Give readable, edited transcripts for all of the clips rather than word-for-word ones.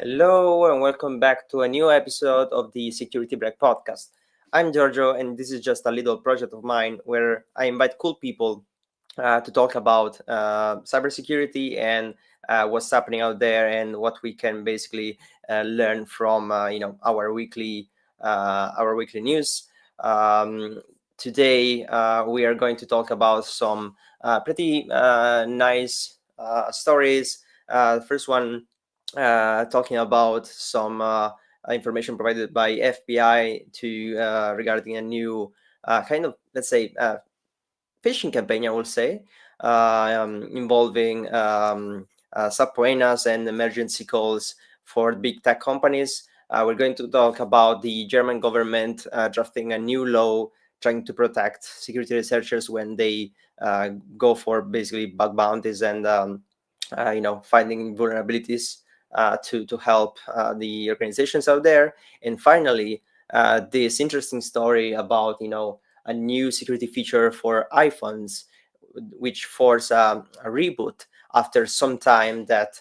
Hello and welcome back to a new episode of the Security Break podcast. I'm Giorgio, and this is just a little project of mine where I invite cool people to talk about cybersecurity and what's happening out there and what we can basically learn from our weekly news. Today we are going to talk about some pretty nice stories. The first one talking about some information provided by FBI to regarding a new kind of, let's say, phishing campaign, I will say, involving subpoenas and emergency calls for big tech companies. We're going to talk about the German government drafting a new law trying to protect security researchers when they go for basically bug bounties and finding vulnerabilities to help the organizations out there. And finally, this interesting story about a new security feature for iPhones, which forced a reboot after some time that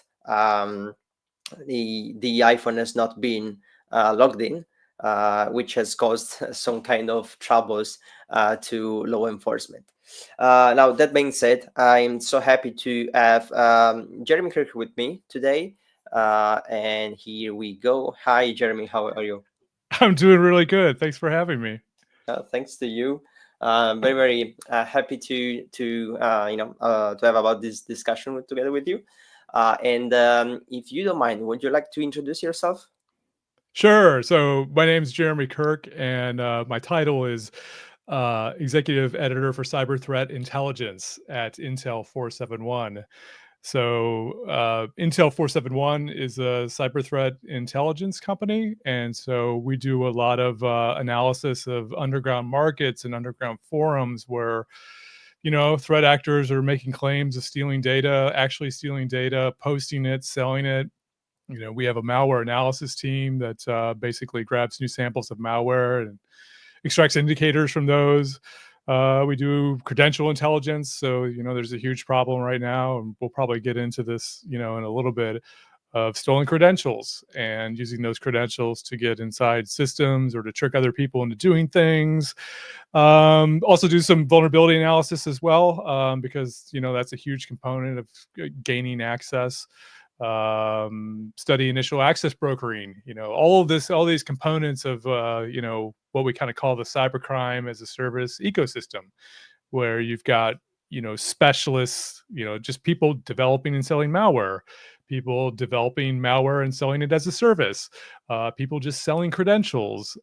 the iPhone has not been logged in, which has caused some kind of troubles to law enforcement. Now, that being said, I'm so happy to have Jeremy Kirk with me today. And here we go. Hi, Jeremy. How are you? I'm doing really good. Thanks for having me. Thanks to you. Very, very happy to have about this discussion together with you. And if you don't mind, would you like to introduce yourself? Sure. So my name is Jeremy Kirk, and my title is Executive Editor for Cyber Threat Intelligence at Intel 471. So Intel 471 is a cyber threat intelligence company, and so we do a lot of analysis of underground markets and underground forums where threat actors are making claims of stealing data, actually stealing data, posting it, selling it. We have a malware analysis team that basically grabs new samples of malware and extracts indicators from those. We do credential intelligence. So, there's a huge problem right now, and we'll probably get into this, in a little bit, of stolen credentials and using those credentials to get inside systems or to trick other people into doing things. Also do some vulnerability analysis as well, because, that's a huge component of gaining access. Study initial access brokering, all these components of, what we kind of call the cybercrime as a service ecosystem, where you've got, specialists, just people developing and selling malware, people developing malware and selling it as a service, people just selling credentials,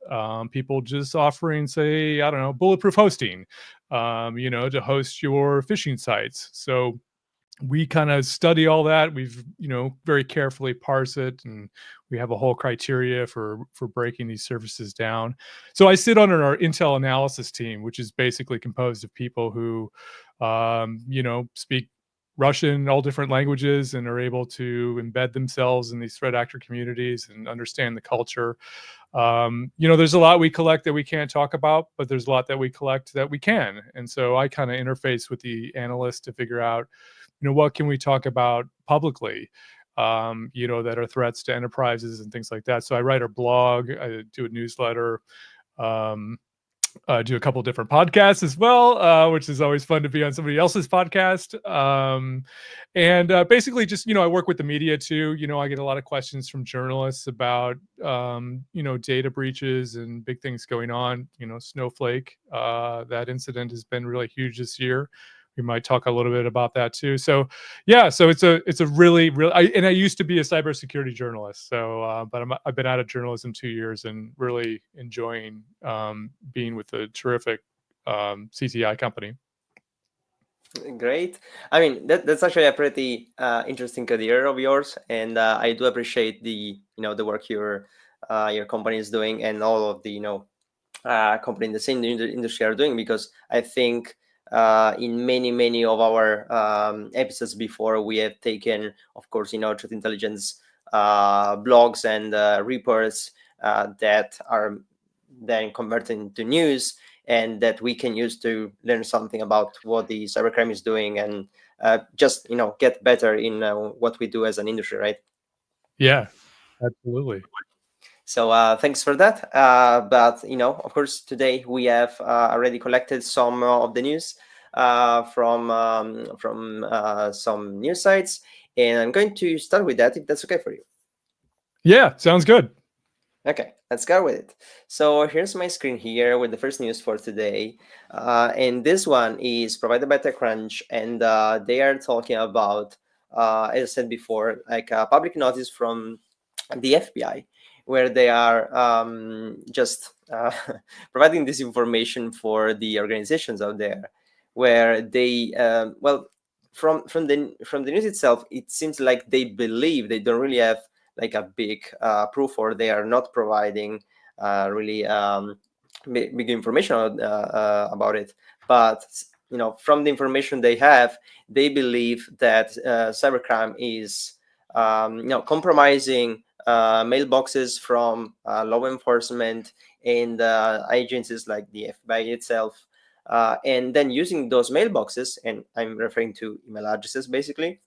people just offering, say, I don't know, bulletproof hosting, to host your phishing sites. So we kind of study all that. We've, very carefully parse it, and we have a whole criteria for breaking these services down. So I sit on our Intel analysis team, which is basically composed of people who, speak Russian, all different languages, and are able to embed themselves in these threat actor communities and understand the culture. There's a lot we collect that we can't talk about, but there's a lot that we collect that we can. And so I kind of interface with the analyst to figure out, what can we talk about publicly, that are threats to enterprises and things like that. So I write a blog, I do a newsletter, do a couple different podcasts as well, which is always fun to be on somebody else's podcast. And basically just, I work with the media too. I get a lot of questions from journalists about, data breaches and big things going on. Snowflake, that incident has been really huge this year. We might talk a little bit about that too. So, yeah, so it's a really, and I used to be a cybersecurity journalist. So, but I've been out of journalism 2 years and really enjoying being with a terrific CTI company. Great. I mean, that's actually a pretty interesting career of yours, and I do appreciate the work your company is doing, and all of the company in the same industry are doing, because I think in many of our episodes before, we have taken, of course, threat intelligence blogs and reports that are then converted into news, and that we can use to learn something about what the cybercrime is doing, and just get better in what we do as an industry, right? Yeah, absolutely. So thanks for that. But of course, today we have already collected some of the news from some news sites, and I'm going to start with that, if that's okay for you. Yeah, sounds good. Okay, let's go with it. So here's my screen here with the first news for today. And this one is provided by TechCrunch, and they are talking about, as I said before, like a public notice from the FBI, where they are just providing this information for the organizations out there, where they, well, from the news itself, it seems like they believe they don't really have like a big proof, or they are not providing really big information about it. But from the information they have, they believe that cybercrime is compromising mailboxes from law enforcement and agencies like the FBI itself, and then using those mailboxes, and I'm referring to email addresses basically,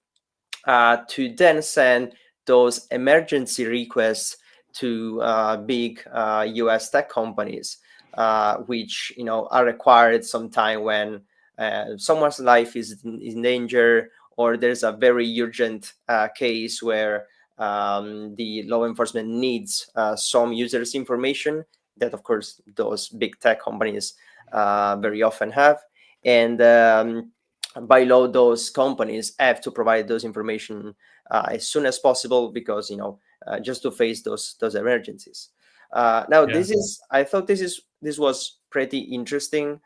to then send those emergency requests to big US tech companies, which are required sometime when someone's life is in danger, or there's a very urgent case where the law enforcement needs some users' information that, of course, those big tech companies very often have. And by law, those companies have to provide those information as soon as possible, because just to face those emergencies. Now, Yeah. I thought this was pretty interesting,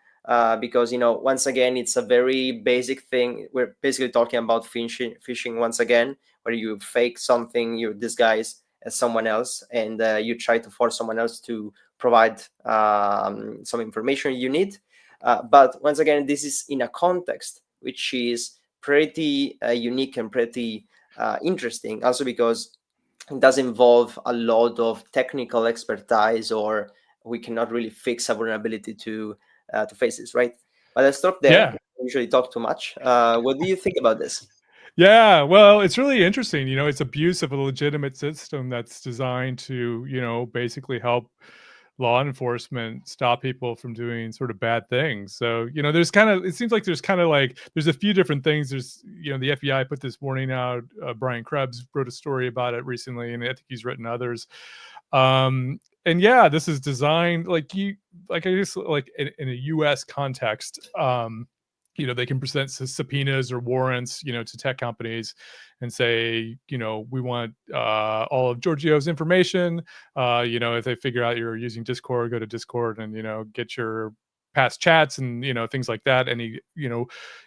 because once again, it's a very basic thing. We're basically talking about phishing once again, where you fake something, you disguise as someone else, and you try to force someone else to provide some information you need. But once again, this is in a context which is pretty unique and pretty interesting, also because it does involve a lot of technical expertise, or we cannot really fix a vulnerability to face this, right? But let's stop there. Yeah. We usually talk too much. What do you think about this? Yeah, well, it's really interesting. It's abuse of a legitimate system that's designed to, basically help law enforcement stop people from doing sort of bad things. So, it seems like there's a few different things. There's, the FBI put this warning out. Brian Krebs wrote a story about it recently, and I think he's written others. And yeah, this is designed like I guess like in a US context. They can present subpoenas or warrants, to tech companies and say, we want all of Giorgio's information. If they figure out you're using Discord, go to Discord and, get your past chats and, things like that. Any,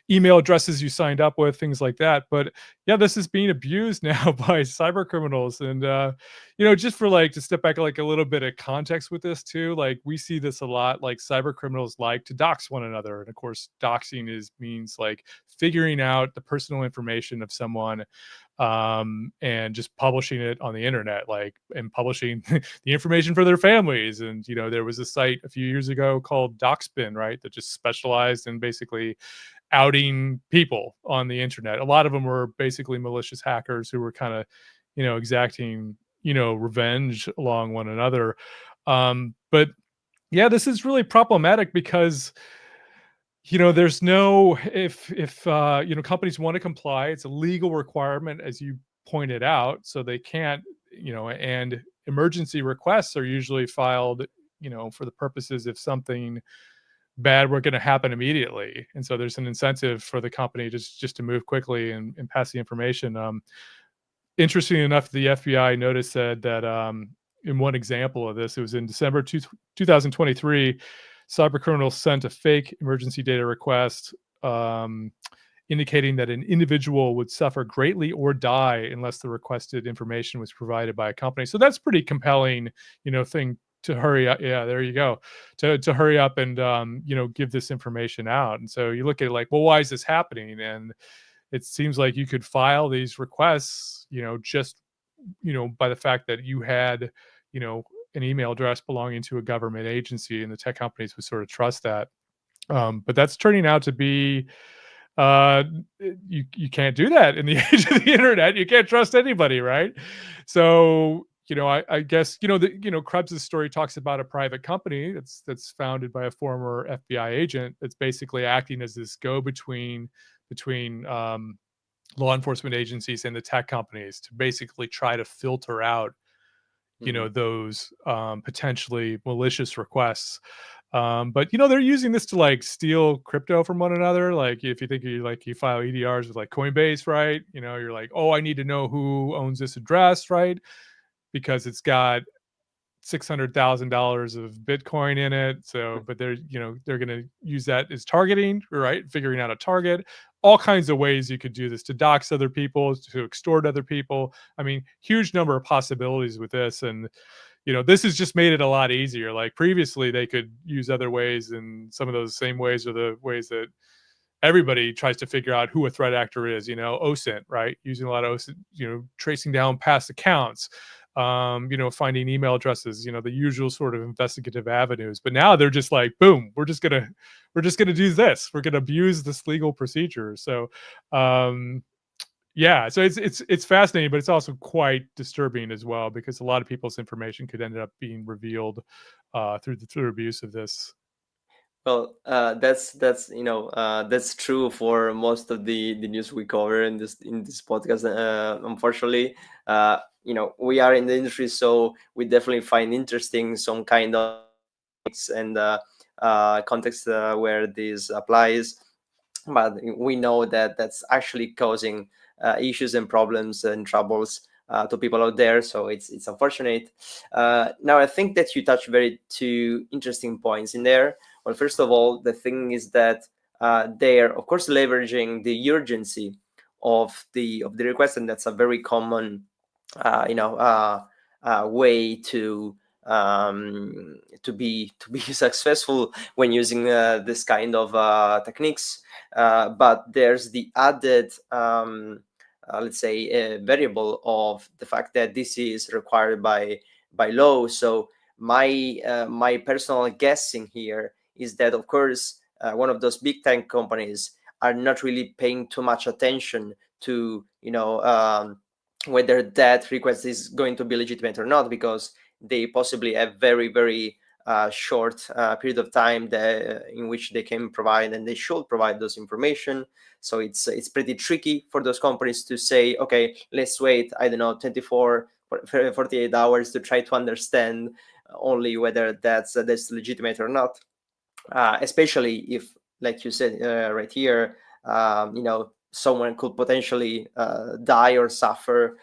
email addresses you signed up with, things like that. But yeah, this is being abused now by cyber criminals. And, just for to step back like a little bit of context with this too, like we see this a lot, like cyber criminals like to dox one another. And of course, doxing means like figuring out the personal information of someone and just publishing it on the internet, and publishing the information for their families. And there was a site a few years ago called Doxbin, right, that just specialized in basically outing people on the internet. A lot of them were basically malicious hackers who were kind of exacting revenge along one another. But yeah, this is really problematic because there's no, if companies want to comply, it's a legal requirement, as you pointed out, so they can't, and emergency requests are usually filed, for the purposes if something bad were going to happen immediately. And so there's an incentive for the company just to move quickly and pass the information. Interesting enough, the FBI notice said that in one example of this, it was in December 2023, cybercriminals sent a fake emergency data request indicating that an individual would suffer greatly or die unless the requested information was provided by a company. So that's pretty compelling, thing to hurry up. Yeah, there you go. To hurry up and give this information out. And so you look at it like, well, why is this happening? And it seems like you could file these requests, just by the fact that you had, an email address belonging to a government agency, and the tech companies would sort of trust that. But that's turning out to be uh you can't do that in the age of the internet. You can't trust anybody, right? So I guess Krebs's story talks about a private company that's founded by a former FBI agent that's basically acting as this between law enforcement agencies and the tech companies to basically try to filter out those potentially malicious requests. But they're using this to like steal crypto from one another. Like if you think you file EDRs with like Coinbase, right? You're like, oh, I need to know who owns this address, right? Because it's got $600,000 of Bitcoin in it. So, but they're going to use that as targeting, right? Figuring out a target, all kinds of ways you could do this to dox other people, to extort other people. I mean, huge number of possibilities with this. And, this has just made it a lot easier. Like previously they could use other ways, and some of those same ways are the ways that everybody tries to figure out who a threat actor is, OSINT, right? Using a lot of OSINT, tracing down past accounts, finding email addresses, the usual sort of investigative avenues. But now they're just like, boom, we're just gonna do this. We're gonna abuse this legal procedure. So yeah, so it's fascinating, but it's also quite disturbing as well, because a lot of people's information could end up being revealed through abuse of this. Well, that's true for most of the news we cover in this podcast. Unfortunately, we are in the industry, so we definitely find interesting some kind of and context where this applies. But we know that that's actually causing issues and problems and troubles to people out there. So it's unfortunate. Now, I think that you touched very two interesting points in there. Well, first of all, the thing is that they're of course leveraging the urgency of the request, and that's a very common way to be successful when using this kind of techniques. But there's the added let's say variable of the fact that this is required by law. So my personal guessing here is that of course one of those big tech companies are not really paying too much attention to whether that request is going to be legitimate or not, because they possibly have very, very short period of time in which they can provide, and they should provide those information. So it's pretty tricky for those companies to say, okay, let's wait, I don't know, 24 48 hours to try to understand only whether that's legitimate or not, especially if, like you said right here, someone could potentially die or suffer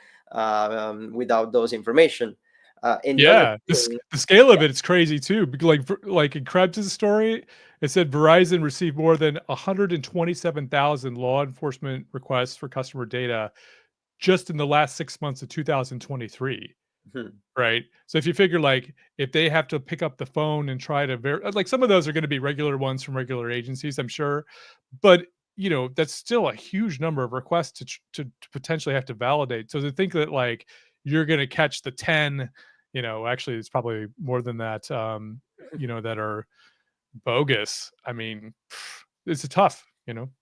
without those information. And the other Yeah, thing, the scale of it is crazy too. Like in Krebs' story, it said Verizon received more than 127,000 law enforcement requests for customer data just in the last 6 months of 2023. hmm, Right. So if you figure like if they have to pick up the phone and try to like some of those are going to be regular ones from regular agencies, I'm sure, but that's still a huge number of requests to potentially have to validate. So to think that like you're going to catch the 10, actually it's probably more than that, that are bogus. I mean, it's tough. I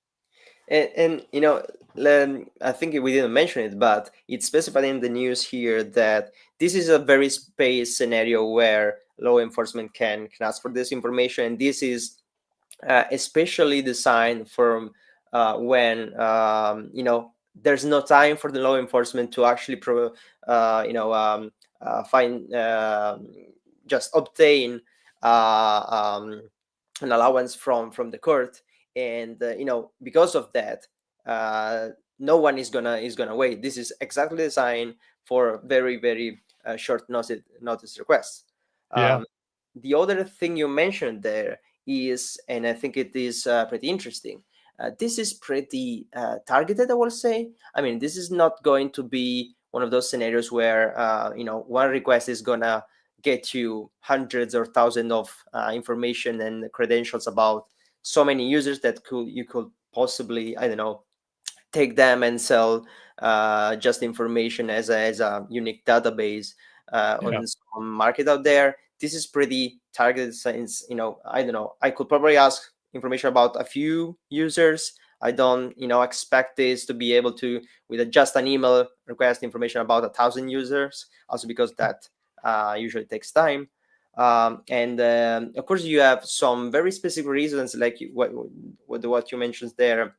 think we didn't mention it, but it's specified in the news here that this is a very space scenario where law enforcement can ask for this information, and this is especially designed for when there's no time for the law enforcement to actually find just obtain an allowance from the court. And because of that, no one is gonna wait. This is exactly designed for very, very short notice requests. Yeah. um, the other thing you mentioned there is, and I think it is pretty interesting, this is pretty targeted, I will say. I mean, this is not going to be one of those scenarios where one request is gonna get you hundreds or thousands of information and credentials about so many users that you could possibly, I don't know, take them and sell just information as a unique database Yeah. on some market out there. This is pretty targeted, since I don't know, I could probably ask information about a few users. I don't expect this to be able to, with just an email, request information about 1,000 users, also because that usually takes time. And of course you have some very specific reasons, like what you mentioned there,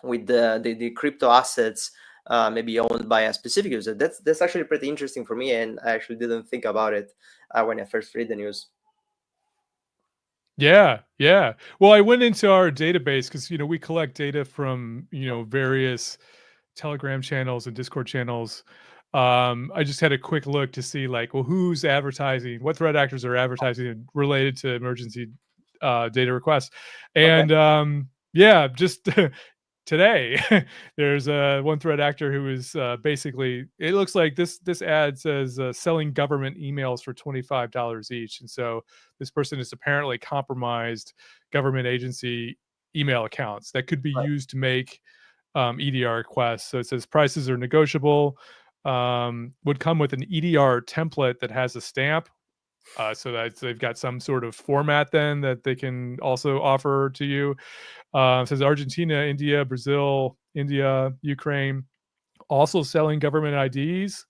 with the crypto assets maybe owned by a specific user. That's actually pretty interesting for me, and I actually didn't think about it when I first read the news. Yeah, yeah. Well, I went into our database because we collect data from various Telegram channels and Discord channels. I just had a quick look to see like, well, who's advertising, what threat actors are advertising related to emergency data requests, Okay. and yeah, just today there's one threat actor who is basically, it looks like this ad says selling government emails for $25 each, and so this person has apparently compromised government agency email accounts that could be Right. used to make EDR requests. So it says prices are negotiable, would come with an EDR template that has a stamp, so that they've got some sort of format then that they can also offer to you. It says Argentina, India, Brazil, India, Ukraine, also selling government IDs.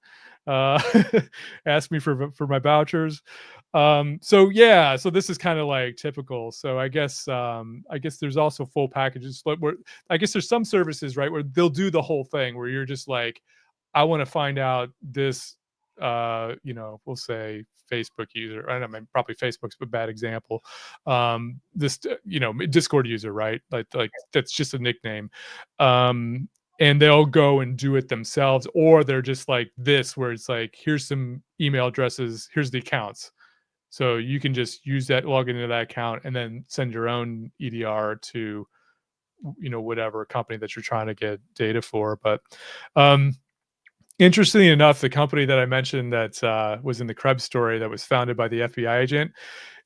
Uh, ask me for my vouchers. So yeah, so this is kind of like typical. So I guess there's also full packages. But where I guess there's some services, right, where they'll do the whole thing where you're just like, I want to find out this, we'll say Facebook user. I don't know, probably Facebook's a bad example. This, Discord user, right? Like that's just a nickname. And they'll go and do it themselves, or they're just like this, where it's like, here's some email addresses, here's the accounts. So you can just use that, log into that account, and then send your own EDR to, whatever company that you're trying to get data for. But um, interestingly enough, the company that I mentioned that was in the Krebs story that was founded by the FBI agent,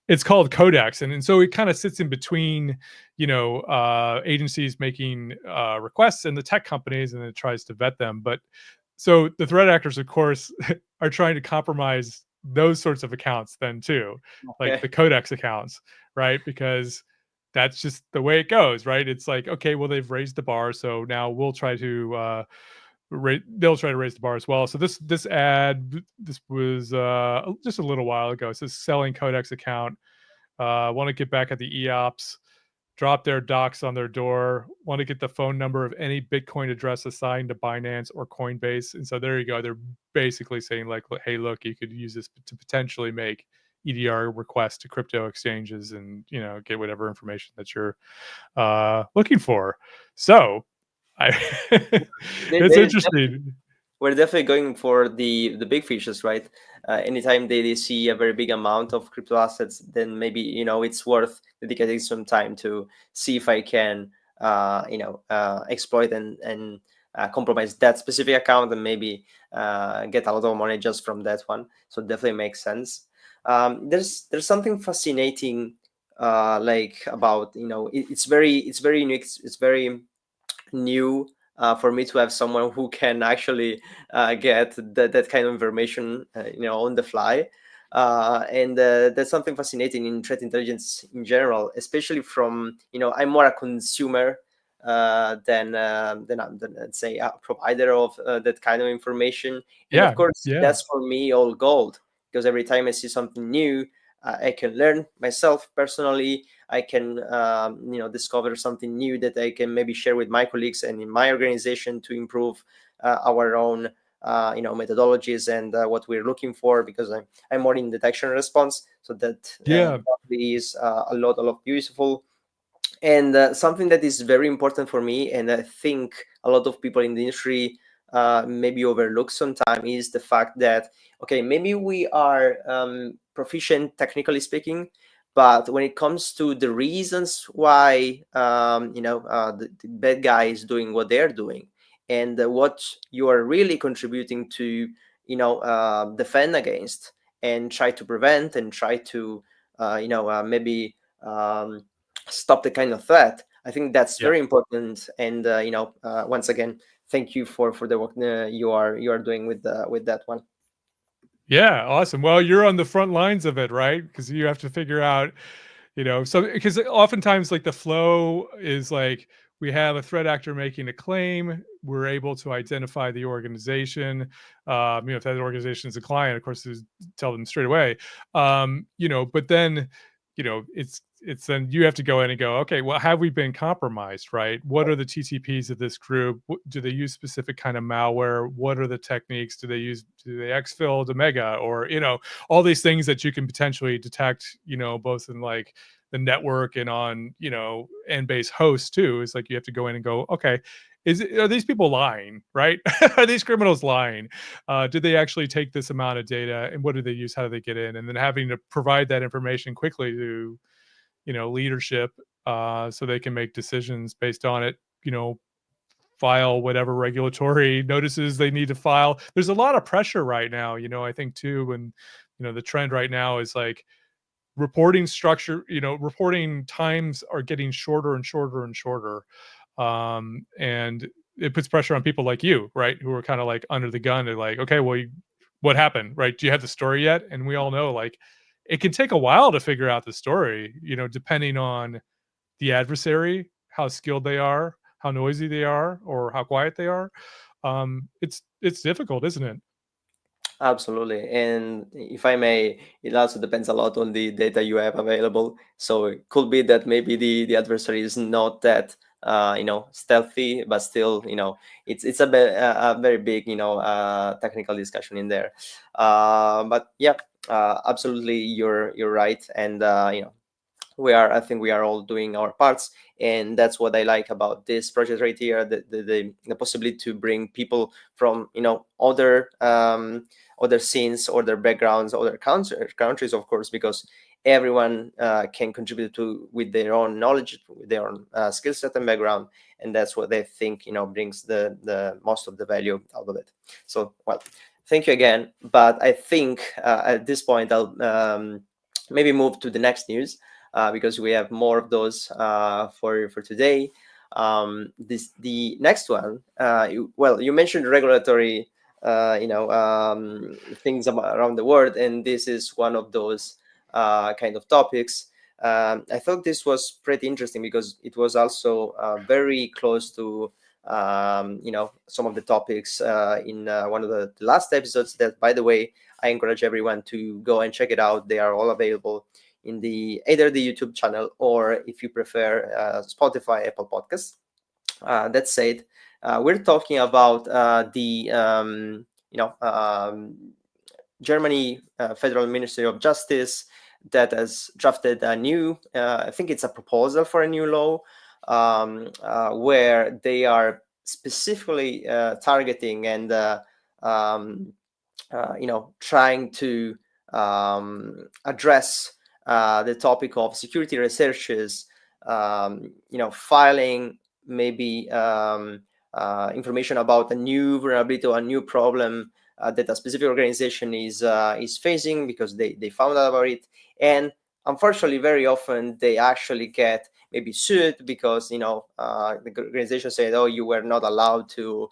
it's called Codex, and so it kind of sits in between, agencies making requests and the tech companies, and it tries to vet them. But so the threat actors, of course, are trying to compromise those sorts of accounts then too, like Okay. the Codex accounts, right? Because that's just the way it goes, right? It's like, okay, well, they've raised the bar, so now we'll try to they'll try to raise the bar as well. So this ad, this was just a little while ago. It says selling Codex account. Want to get back at the EOPS. Drop their docs on their door. Want to get the phone number of any Bitcoin address assigned to Binance or Coinbase. And so there you go. They're basically saying like, hey, look, you could use this to potentially make EDR requests to crypto exchanges and get whatever information that you're looking for. So I it's There is interesting. we're definitely going for the big fishes, right? Anytime they see a very big amount of crypto assets, then maybe it's worth dedicating some time to see if I can exploit and compromise that specific account, and maybe get a lot of money just from that one. So definitely makes sense. There's something fascinating like about it's very unique, it's very new for me to have someone who can actually get that kind of information on the fly. And that's something fascinating in threat intelligence in general, especially from I'm more a consumer than let's say a provider of that kind of information. And of Yeah, course yeah, that's for me all gold, because every time I see something new, I can learn myself personally. I can discover something new that I can maybe share with my colleagues and in my organization to improve our own methodologies and what we're looking for, because I'm more in detection and response, so that yeah, is a lot useful. And something that is very important for me, and I think a lot of people in the industry maybe overlook sometimes, is the fact that okay, maybe we are proficient technically speaking, But when it comes to the reasons why the bad guy is doing what they're doing, and what you are really contributing to defend against and try to prevent and try to maybe stop the kind of threat, I think that's Yeah. very important. And once again, thank you for the work you are doing with that one. Yeah, awesome. Well, you're on the front lines of it, right? Because you have to figure out, so because oftentimes like the flow is like we have a threat actor making a claim, we're able to identify the organization. If that organization is a client, of course, tell them straight away. But then, it's then you have to go in and go, okay, well, have we been compromised, right? What are the TTPs of this group? Do they use specific kind of malware? What are the techniques? Do they exfil to mega, or all these things that you can potentially detect, both in like the network and on end base hosts too. Is like you have to go in and go, okay, are these people lying, right? Are these criminals lying? Did they actually take this amount of data, and what do they use? How do they get in? And then having to provide that information quickly to leadership, so they can make decisions based on it. File whatever regulatory notices they need to file. There's a lot of pressure right now, I think too, and the trend right now is like reporting structure, reporting times are getting shorter and shorter and shorter. And it puts pressure on people like you, right, who are kind of like under the gun. They're like, okay, well, what happened, right? Do you have the story yet? And we all know like it can take a while to figure out the story, depending on the adversary, how skilled they are, how noisy they are, or how quiet they are. It's difficult, isn't it? Absolutely. And if I may, it also depends a lot on the data you have available. So it could be that maybe the adversary is not that stealthy, but still, it's a very big, technical discussion in there. But yeah, absolutely, you're right. And I think we are all doing our parts, and that's what I like about this project right here, the possibility to bring people from other scenes, other backgrounds, other countries, of course, because everyone can contribute to with their own knowledge, with their own skill set and background, and that's what they think brings the most of the value out of it. So, well, thank you again, but I think at this point I'll maybe move to the next news, because we have more of those for today. The next one. You mentioned regulatory, things around the world, and this is one of those kind of topics. I thought this was pretty interesting because it was also very close to some of the topics in one of the last episodes. That, by the way, I encourage everyone to go and check it out. They are all available in either the YouTube channel, or if you prefer, Spotify, Apple Podcasts. That said, we're talking about the Germany Federal Ministry of Justice that has drafted a new, I think it's a proposal for a new law, where they are specifically targeting and trying to address the topic of security researchers, filing maybe information about a new vulnerability or a new problem that a specific organization is facing because they found out about it. And unfortunately, very often they actually get maybe sued because the organization said, "Oh, you were not allowed to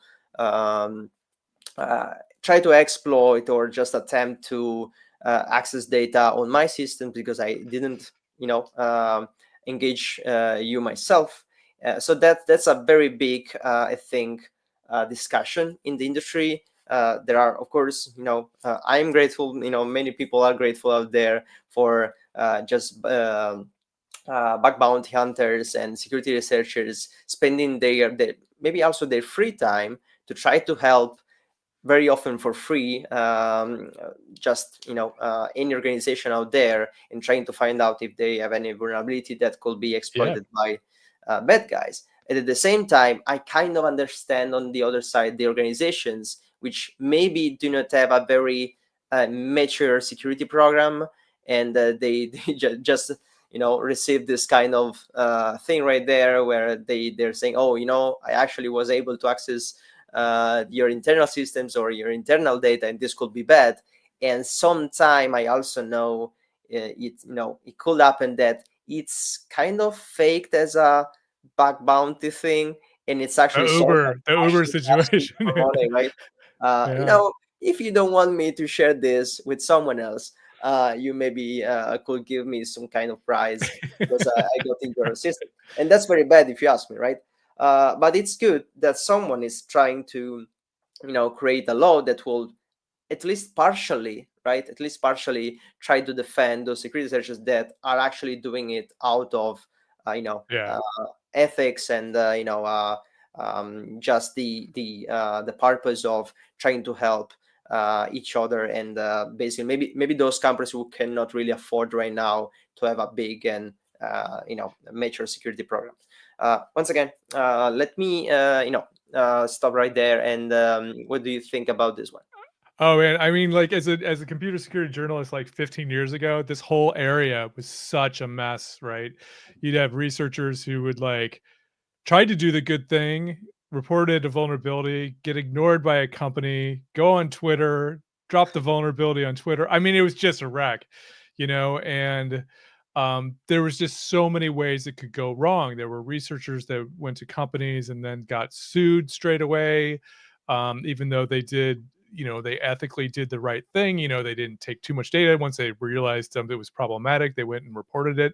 try to exploit or just attempt to access data on my system because I didn't, engage you myself." So that's a very big, I think, discussion in the industry. There are, of course, I'm grateful. Many people are grateful out there for just bug bounty hunters and security researchers spending their maybe also their free time to try to help, very often for free, just any organization out there, and trying to find out if they have any vulnerability that could be Yeah. exploited by bad guys. And at the same time, I kind of understand on the other side the organizations which maybe do not have a very mature security program, and they just receive this kind of thing right there where they're saying, oh, I actually was able to access your internal systems or your internal data, and this could be bad. And sometime I also know it could happen that it's kind of faked as a bug bounty thing, and it's actually someone The Uber actually asking situation. for money, right? Yeah. If you don't want me to share this with someone else, you maybe could give me some kind of prize because I got into your system, and that's very bad if you ask me, right? But it's good that someone is trying to, create a law that will at least partially, right? At least partially try to defend those security researchers that are actually doing it out of, Yeah. ethics and just the purpose of trying to help each other, and basically maybe those companies who cannot really afford right now to have a big and mature security program. Once again, let me stop right there. And what do you think about this one? Oh man, I mean, like as a computer security journalist, like 15 years ago, this whole area was such a mess, right? You'd have researchers who would like try to do the good thing, reported a vulnerability, get ignored by a company, go on Twitter, drop the vulnerability on Twitter. I mean, it was just a wreck, and there was just so many ways it could go wrong. There were researchers that went to companies and then got sued straight away, even though they did, they ethically did the right thing. They didn't take too much data. Once they realized it was problematic, they went and reported it.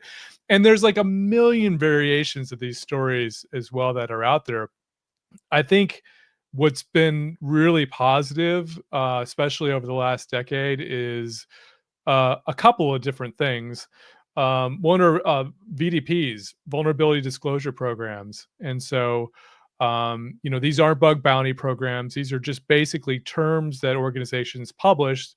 And there's like a million variations of these stories as well that are out there. I think what's been really positive, especially over the last decade, is a couple of different things. One are VDPs, vulnerability disclosure programs, and so these aren't bug bounty programs. These are just basically terms that organizations publish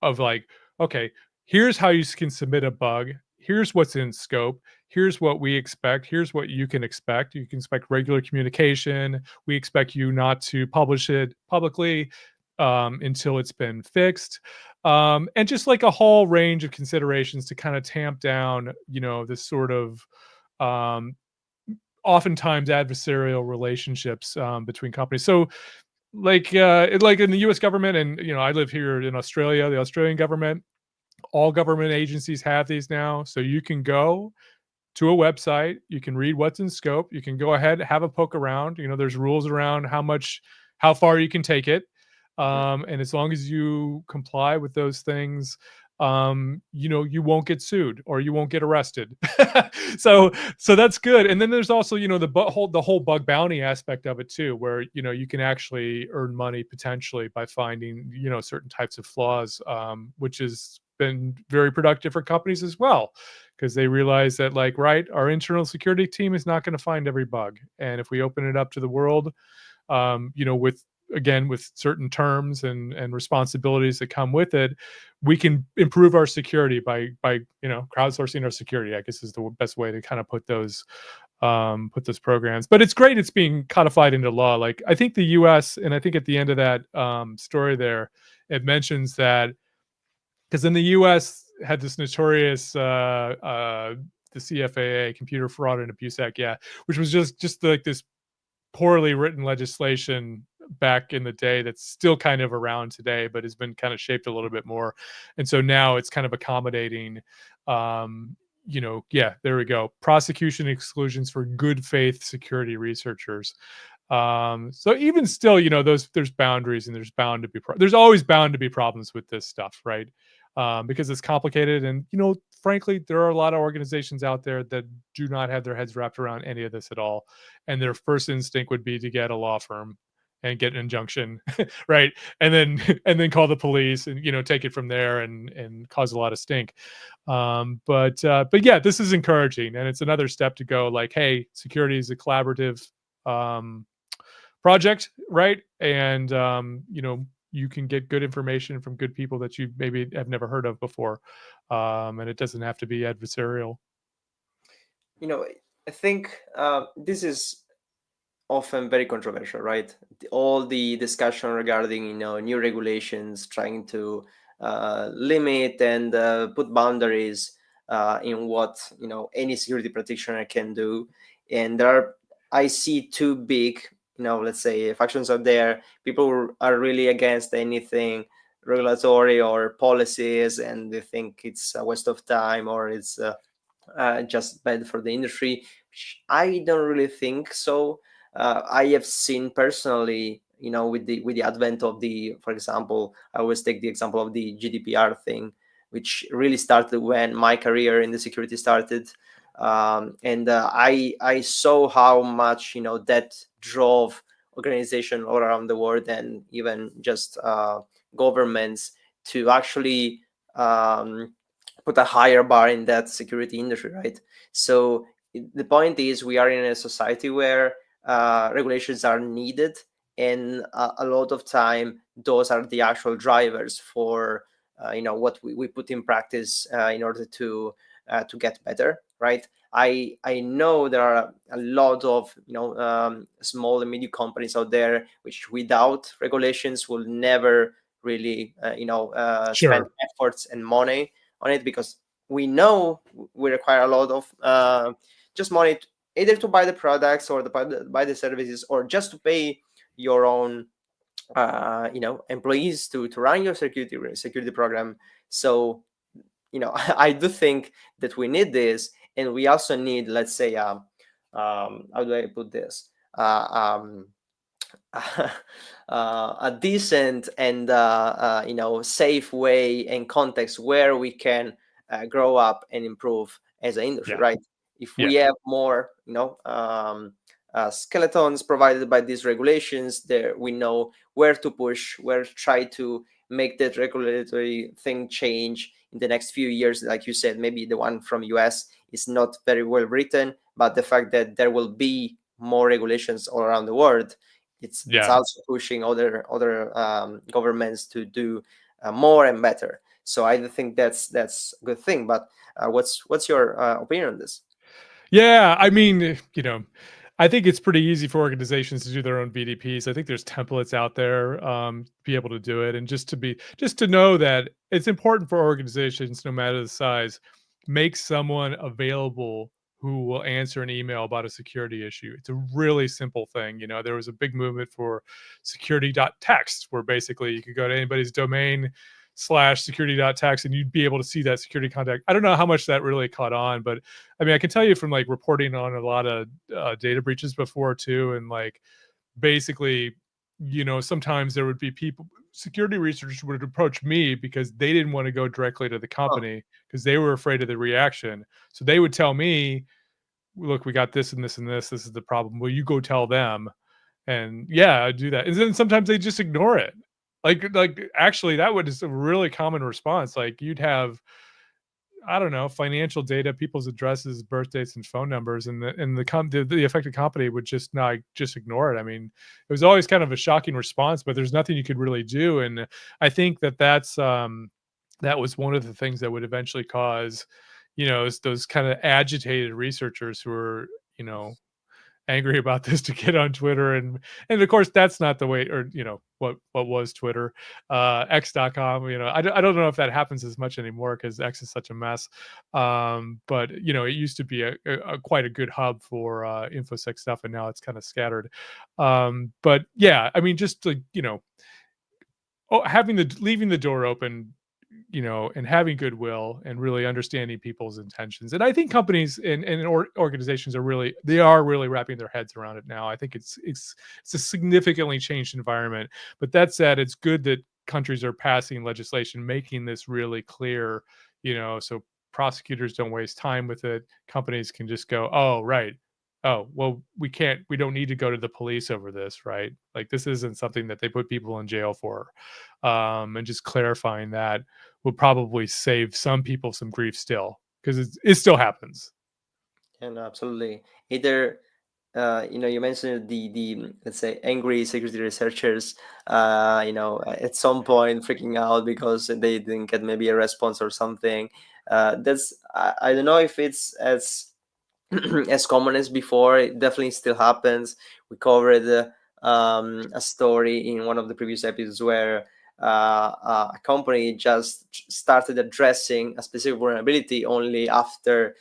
of like, okay, here's how you can submit a bug. Here's what's in scope. Here's what we expect. Here's what you can expect. You can expect regular communication. We expect you not to publish it publicly until it's been fixed. And just like a whole range of considerations to kind of tamp down, this sort of um, oftentimes adversarial relationships between companies. So like in the US government, and I live here in Australia, the Australian government, all government agencies have these now. So you can go to a website, you can read what's in scope, you can go ahead, have a poke around. There's rules around how far you can take it. And as long as you comply with those things, you won't get sued or you won't get arrested. So that's good. And then there's also, the whole bug bounty aspect of it too, where, you can actually earn money potentially by finding, certain types of flaws, which has been very productive for companies as well, because they realize that, like, right, our internal security team is not going to find every bug. And if we open it up to the world, with certain terms and responsibilities that come with it, we can improve our security by crowdsourcing our security, I guess, is the best way to kind of put those programs. But it's great it's being codified into law. Like, I think the US, and I think at the end of that story there, it mentions that because in the US had this notorious the CFAA, Computer Fraud and Abuse Act, yeah, which was just like this poorly written legislation back in the day that's still kind of around today, but has been kind of shaped a little bit more. And so now it's kind of accommodating, yeah, there we go. Prosecution exclusions for good faith security researchers. So even still, there's boundaries, and there's always bound to be problems with this stuff, right? Because it's complicated, and frankly, there are a lot of organizations out there that do not have their heads wrapped around any of this at all, and their first instinct would be to get a law firm and get an injunction, right? And then call the police and take it from there and cause a lot of stink. But yeah, this is encouraging, and it's another step to go. Like, hey, security is a collaborative project, right? And you can get good information from good people that you maybe have never heard of before, and it doesn't have to be adversarial. I think this is often very controversial, right? All the discussion regarding new regulations trying to limit and put boundaries in what any security practitioner can do. And there are, I see two big, let's say, factions out there. People who are really against anything regulatory or policies, and they think it's a waste of time, or it's just bad for the industry. I don't really think so. I have seen personally, with the advent of the, for example, I always take the example of the GDPR thing, which really started when my career in the security started. And I saw how much that drove organization all around the world, and even just governments, to actually put a higher bar in that security industry, right? So the point is, we are in a society where regulations are needed, and a lot of time those are the actual drivers for what we put in practice in order to get better, right? I know there are a lot of small and medium companies out there which without regulations will never really spend Sure. efforts and money on it, because we know we require a lot of just money either to buy the products or buy the services, or just to pay your own employees to run your security program. So I do think that we need this, and we also need, let's say, how do I put this, a decent and safe way and context where we can grow up and improve as an industry, Yeah. right? If Yeah. we have more skeletons provided by these regulations, there we know where to push, where to try to make that regulatory thing change in the next few years. Like you said, maybe the one from US is not very well written, but the fact that there will be more regulations all around the world, it's Yeah. also pushing other governments to do more and better. So I do think that's a good thing. But what's your opinion on this? Yeah, I mean, I think it's pretty easy for organizations to do their own BDPs. I think there's templates out there to be able to do it, and just to know that it's important for organizations, no matter the size, make someone available who will answer an email about a security issue. It's a really simple thing. There was a big movement for security.text, where basically you could go to anybody's domain /security.text and you'd be able to see that security contact. I don't know how much that really caught on, but I mean, I can tell you from like reporting on a lot of data breaches before too, and like basically, sometimes there would be security researchers would approach me because they didn't want to go directly to the Oh, company because they were afraid of the reaction. So they would tell me, "Look, we got this and this and this. This is the problem. Will you go tell them?" And yeah, I do that. And then sometimes they just ignore it. Like actually, that was a really common response. Like you'd have, I don't know, financial data, people's addresses, birth dates, and phone numbers, and the affected company would just not just ignore it. I mean, it was always kind of a shocking response, but there's nothing you could really do. And I think that was one of the things that would eventually cause, those kind of agitated researchers who are, you know, angry about this to get on Twitter, and of course that's not the way, or what was Twitter, X.com. I don't know if that happens as much anymore because X is such a mess. But it used to be a quite a good hub for infosec stuff, and now it's kind of scattered. But yeah, I mean, just like leaving the door open, and having goodwill and really understanding people's intentions. And I think companies and organizations are really wrapping their heads around it now. I think it's a significantly changed environment. But that said, it's good that countries are passing legislation making this really clear, so prosecutors don't waste time with it. Companies can just go, "Oh, right. Oh, well, we don't need to go to the police over this, right? Like this isn't something that they put people in jail for." And just clarifying that will probably save some people some grief still, because it still happens. and absolutely. Either you mentioned the let's say angry security researchers, at some point freaking out because they didn't get maybe a response or something. That's I don't know if it's as as common as before. It definitely still happens. We covered a story in one of the previous episodes where a company just started addressing a specific vulnerability only after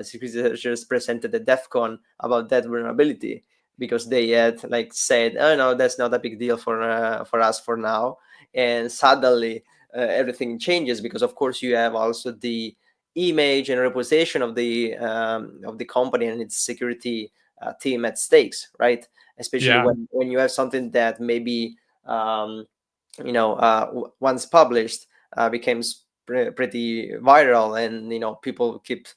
security researchers presented at DEF CON about that vulnerability, because they had like said, oh no, that's not a big deal for us for now. And suddenly everything changes, because of course you have also the image and reputation of the company and its security team at stakes, right? Especially Yeah. when you have something that maybe um, once published becomes pretty viral, and people keep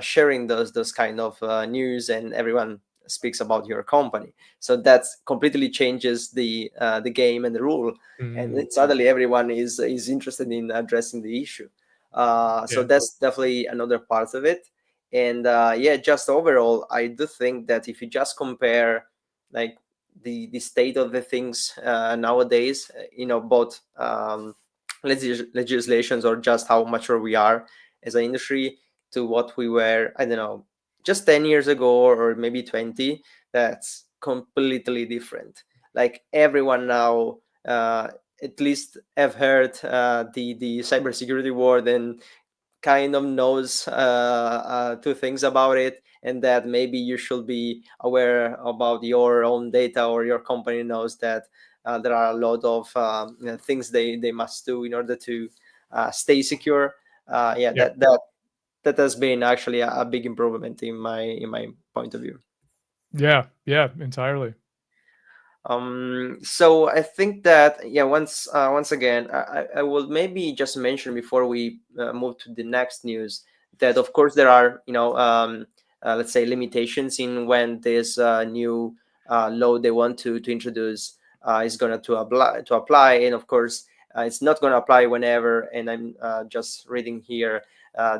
sharing those kind of news, and everyone speaks about your company. So that completely changes the game and the rule, and Mm, then suddenly everyone is interested in addressing the issue. So yeah. that's definitely another part of it. And yeah, just overall, I do think that if you just compare like the state of the things nowadays, both legislations or just how mature we are as an industry, to what we were, I don't know, just 10 years ago or maybe 20, that's completely different. Like everyone now, at least have heard the cybersecurity word, and kind of knows two things about it, and that maybe you should be aware about your own data, or your company knows that there are a lot of things they must do in order to stay secure. Yeah, Yep. that has been actually a big improvement in my point of view. Yeah. Yeah. Entirely. So I think that, yeah, once again, I will maybe just mention before we move to the next news, that of course there are, let's say, limitations in when this new law they want to introduce is going to apply. And of course it's not going to apply whenever, and I'm just reading here,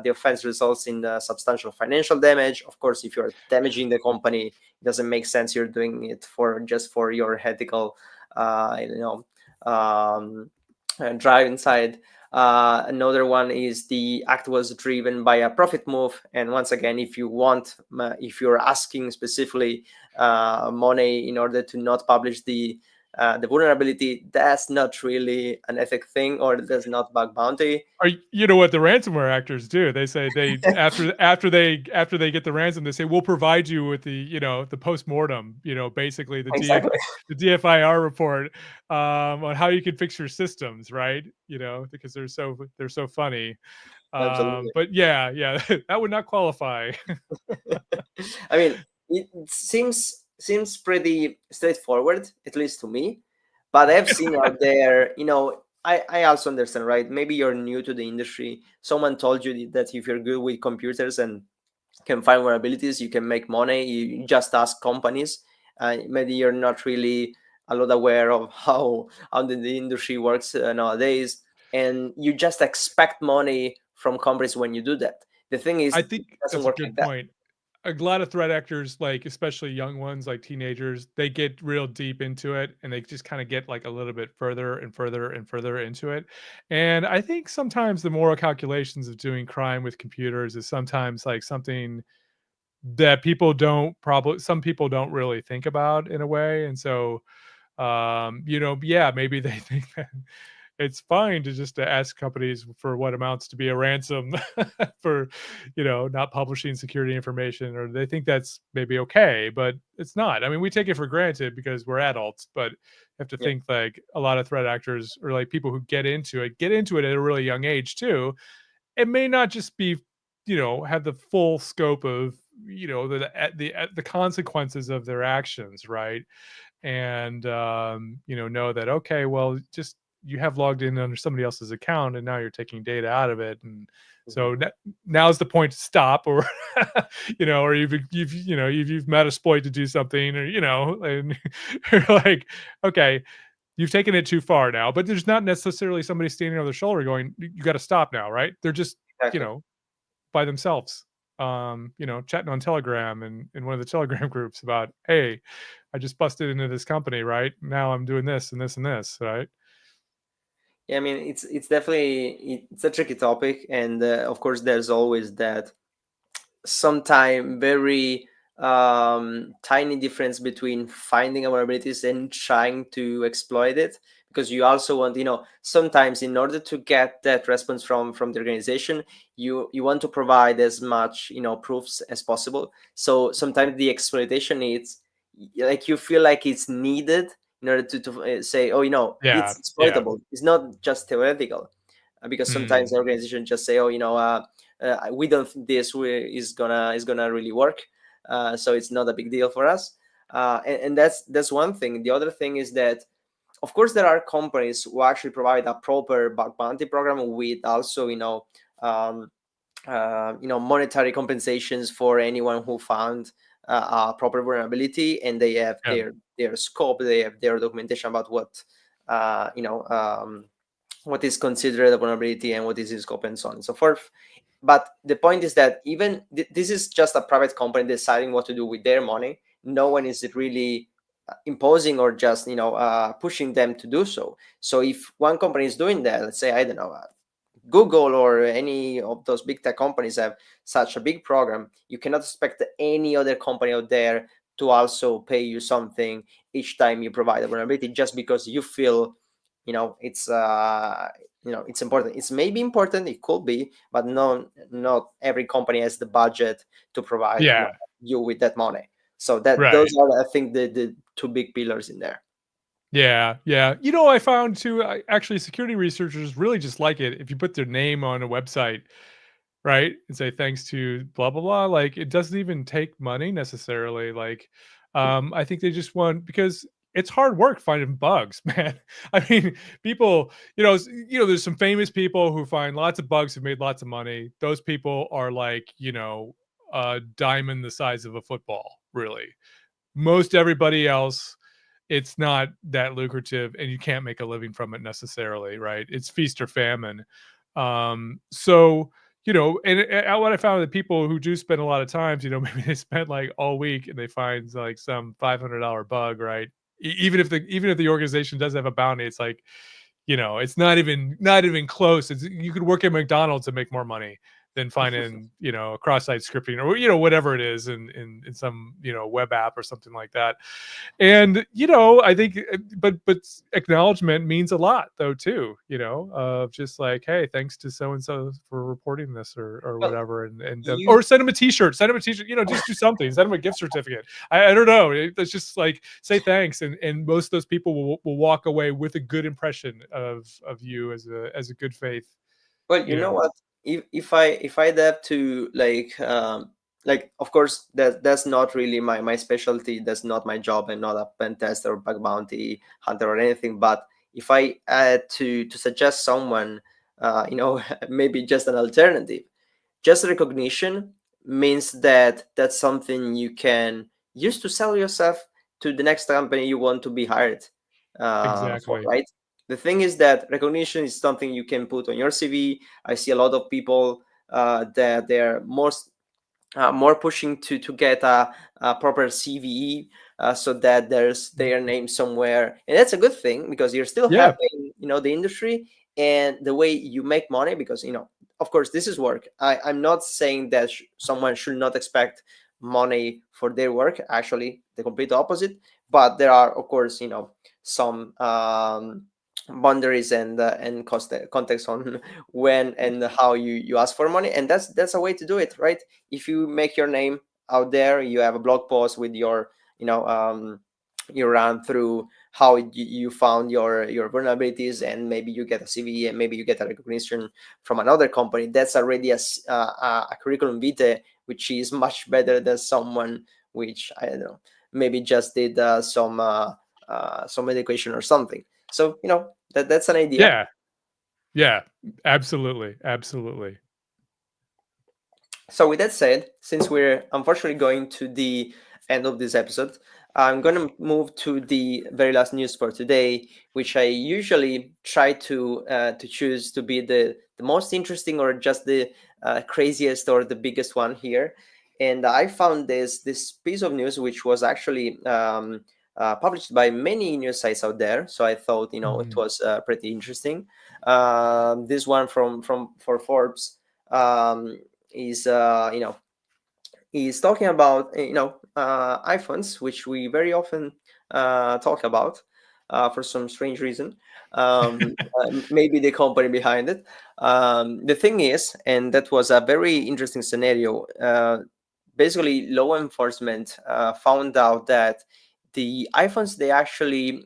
the offense results in substantial financial damage. Of course, if you're damaging the company, it doesn't make sense you're doing it for just for your ethical uh, you know drive inside. Another one is the act was driven by a profit move, and once again, if you're asking specifically money in order to not publish the vulnerability, that's not really an ethic thing, or that's not bug bounty. Or you know what the ransomware actors do? They say they after they get the ransom, they say we'll provide you with the postmortem, basically Exactly. the DFIR report on how you can fix your systems, right? Because they're so funny. Absolutely. But yeah, that would not qualify. I mean, it seems pretty straightforward, at least to me. But I've seen out there, I also understand, right? Maybe you're new to the industry. Someone told you that if you're good with computers and can find vulnerabilities, you can make money. You just ask companies. Maybe you're not really a lot aware of how the industry works nowadays, and you just expect money from companies when you do that. The thing is, I it think doesn't that's a work good like that. point. A lot of threat actors, like especially young ones, like teenagers, they get real deep into it and they just kind of get like a little bit further and further and further into it. And I think sometimes the moral calculations of doing crime with computers is sometimes like something that some people don't really think about in a way. And so yeah, maybe they think that it's fine to just to ask companies for what amounts to be a ransom for not publishing security information, or they think that's maybe okay, but it's not. I mean, we take it for granted because we're adults, but you have to Yeah, think like a lot of threat actors or like people who get into it at a really young age too. It may not just be have the full scope of the consequences of their actions, right? And know that, okay, well, just you have logged in under somebody else's account and now you're taking data out of it, and mhm, so now's the point to stop, or or you've met a exploit to do something, or and you're like, okay, you've taken it too far now, but there's not necessarily somebody standing over their shoulder going, you got to stop now, right? They're just you exactly. know by themselves, chatting on Telegram and in one of the Telegram groups about, hey, I just busted into this company, right? Now I'm doing this and this and this, right? Yeah, I mean, it's definitely it's a tricky topic, and of course, there's always that sometime very tiny difference between finding vulnerabilities and trying to exploit it, because you also want, sometimes in order to get that response from the organization, you want to provide as much, proofs as possible. So sometimes the exploitation is like, you feel like it's needed in order to say, oh, Yeah. it's Yeah. exploitable. It's not just theoretical. Because sometimes Mm. the organization just say, oh, we don't think this is gonna really work, so it's not a big deal for us. And that's one thing. The other thing is that, of course, there are companies who actually provide a proper bug bounty program with also, um, monetary compensations for anyone who found a proper vulnerability, and they have Yeah. their scope, they have their documentation about what is considered a vulnerability and what is its scope, and so on and so forth. But the point is that even this is just a private company deciding what to do with their money. No one is really imposing or just pushing them to do so. So if one company is doing that, let's say, I don't know, Google or any of those big tech companies have such a big program, you cannot expect any other company out there to also pay you something each time you provide a vulnerability, just because you feel it's important. It's maybe important, it could be, but not every company has the budget to provide Yeah. you with that money. So that those Right. are, I think, the two big pillars in there. Yeah, yeah. I found too, actually, security researchers really just like it if you put their name on a website, right? And say thanks to blah blah blah. Like it doesn't even take money necessarily. Like, I think they just want because it's hard work finding bugs, man. I mean, people, there's some famous people who find lots of bugs who made lots of money. Those people are like, a diamond the size of a football, really. Most everybody else, it's not that lucrative and you can't make a living from it necessarily, right? It's feast or famine. So, and what I found that people who do spend a lot of times, maybe they spend like all week and they find like some $500 bug, right? Even if the organization does have a bounty, it's like, it's not even close. You could work at McDonald's and make more money than finding, a cross-site scripting or whatever it is in some web app or something like that. And I think, but acknowledgement means a lot though too. Of just like, hey, thanks to so and so for reporting this or Well, whatever, and you or send them a T-shirt, just do something, send them a gift certificate. I don't know. It's just like say thanks, and most of those people will walk away with a good impression of you as a good faith. Well, you You know know. what? If I'd have to, like, of course, that's not really my specialty. That's not my job. I'm not a pen tester or bug bounty hunter or anything. But if I had to suggest someone, maybe just an alternative, just recognition means that that's something you can use to sell yourself to the next company you want to be hired for, Exactly. right? The thing is that recognition is something you can put on your CV. I see a lot of people that they're more pushing to get a proper CVE, so that there's their name somewhere, and that's a good thing because you're still Yeah. helping the industry and the way you make money, because of course this is work. I'm not saying that someone should not expect money for their work, actually the complete opposite. But there are, of course, some boundaries and context on when and how you ask for money, and that's a way to do it, right? If you make your name out there, you have a blog post with your, you run through how you found your vulnerabilities, and maybe you get a CV, and maybe you get a recognition from another company. That's already a curriculum vitae, which is much better than someone which, I don't know, maybe just did some education or something. So that's an idea. Yeah. Yeah. Absolutely. Absolutely. So with that said, since we're unfortunately going to the end of this episode, I'm going to move to the very last news for today, which I usually try to choose to be the most interesting, or just the craziest or the biggest one here. And I found this piece of news, which was actually published by many news sites out there. So I thought it Mhm. was pretty interesting. This one from for Forbes, is is talking about iPhones, which we very often talk about for some strange reason. Maybe the company behind it. The thing is, and that was a very interesting scenario. Basically, law enforcement found out that the iPhones they actually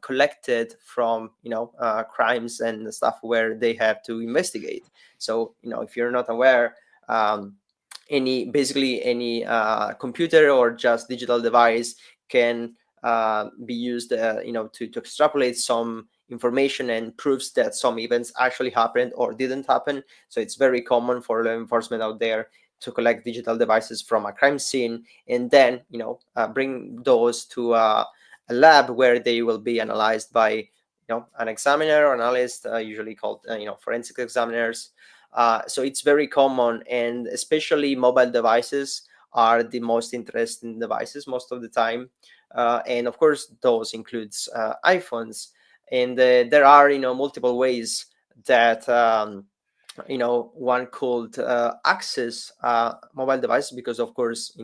collected from crimes and stuff where they have to investigate. So if you're not aware. Any computer or just digital device can be used to extrapolate some information and proves that some events actually happened or didn't happen. So it's very common for law enforcement out there to collect digital devices from a crime scene and then bring those to a lab where they will be analyzed by an examiner or analyst, usually called forensic examiners. So it's very common, and especially mobile devices are the most interesting devices most of the time. And of course, those includes iPhones. And there are multiple ways that one could access mobile devices, because of course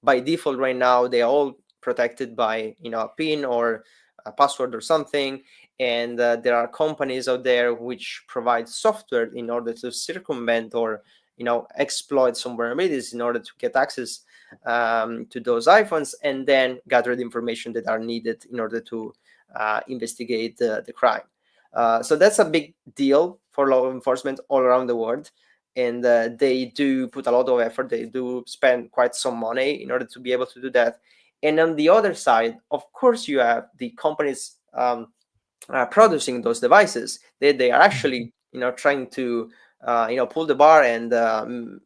by default right now they are all protected by a PIN or a password or something. And there are companies out there which provide software in order to circumvent or exploit some vulnerabilities in order to get access to those iPhones and then gather the information that are needed in order to investigate the crime. So that's a big deal for law enforcement all around the world. And they do put a lot of effort. They do spend quite some money in order to be able to do that. And on the other side, of course, you have the companies producing those devices. They are actually trying to pull the bar and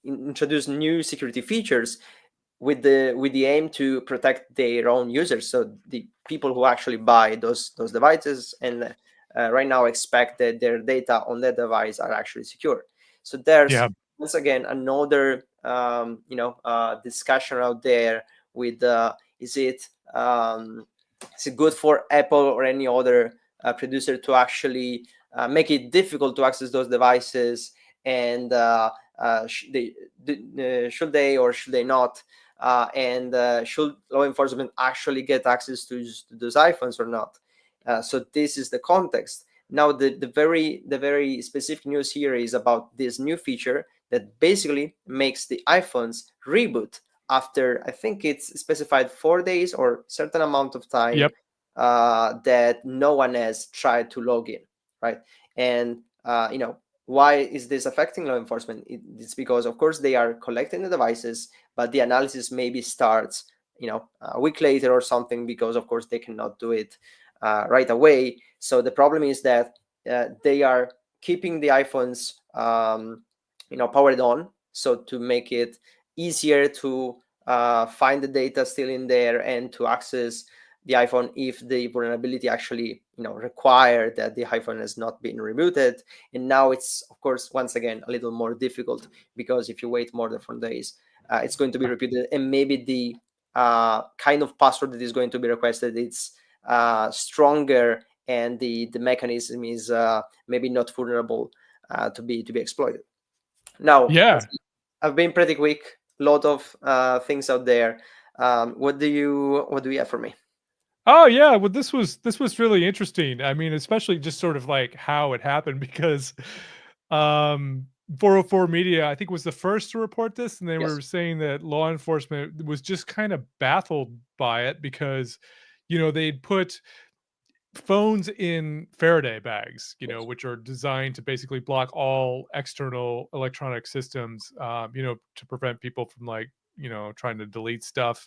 introduce new security features with the aim to protect their own users, so the people who actually buy those devices and right now expect that their data on that device are actually secure. So there's Yeah. once again another discussion out there with is it good for Apple or any other producer to actually make it difficult to access those devices, and should they or should they not, and should law enforcement actually get access to those iPhones or not? So this is the context. Now, the very specific news here is about this new feature that basically makes the iPhones reboot after, I think it's specified 4 days or certain amount of time Yep. that no one has tried to log in, right? And why is this affecting law enforcement? It's because, of course, they are collecting the devices, but the analysis maybe starts a week later or something, because of course they cannot do it right away. So the problem is that they are keeping the iPhones powered on, so to make it easier to find the data still in there and to access the iPhone if the vulnerability actually required that the iPhone has not been rebooted. And now it's, of course, once again a little more difficult, because if you wait more than 4 days, it's going to be repeated, and maybe the kind of password that is going to be requested, it's stronger, and the mechanism is maybe not vulnerable to be exploited. Now, Yeah. I've been pretty quick. A lot of things out there. What do you have for me? Oh yeah, well this was really interesting. I mean, especially just sort of like how it happened because um 404 Media I think was the first to report this, and they were Yes. saying that law enforcement was just kind of baffled by it because they'd put phones in Faraday bags, Yes. which are designed to basically block all external electronic systems, to prevent people from like, trying to delete stuff,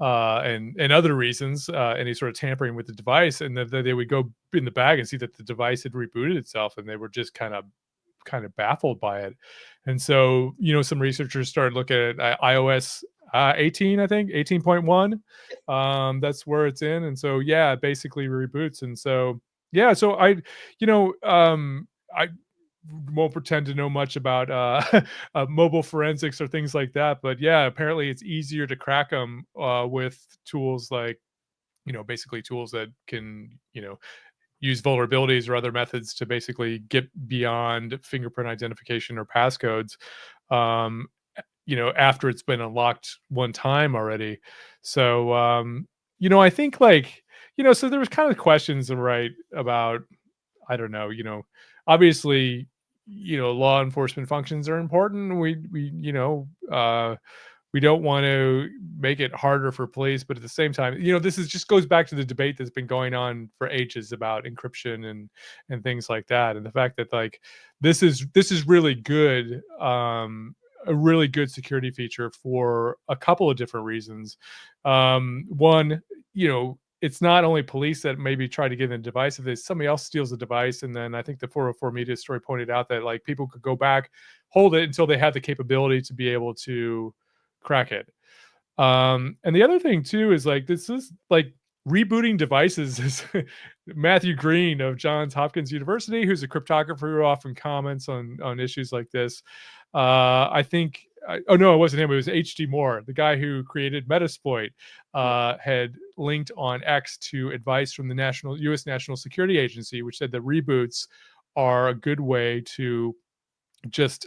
and other reasons, any sort of tampering with the device. And then they would go in the bag and see that the device had rebooted itself, and they were just kind of baffled by it. And so, some researchers started looking at iOS 18, I think 18.1. That's where it's in. And so, yeah, it basically reboots. And so, yeah, so I won't pretend to know much about mobile forensics or things like that. But yeah, apparently it's easier to crack them with tools like, basically tools that can, use vulnerabilities or other methods to basically get beyond fingerprint identification or passcodes. Um, after it's been unlocked one time already. So I think like so there was kind of questions, right, about, I don't know, obviously, law enforcement functions are important. We don't want to make it harder for police, but at the same time, this is just goes back to the debate that's been going on for ages about encryption and things like that, and the fact that like this is really good, a really good security feature for a couple of different reasons. One, it's not only police that maybe try to get in a device. If somebody else steals the device, and then I think the 404 media story pointed out that like people could go back, hold it until they had the capability to be able to crack it. And the other thing too is like this is like rebooting devices is Matthew Green of Johns Hopkins University, who's a cryptographer who often comments on issues like this. I think oh no, it wasn't him. It was H.D. Moore, the guy who created Metasploit, had linked on X to advice from the U.S. National Security Agency, which said that reboots are a good way to just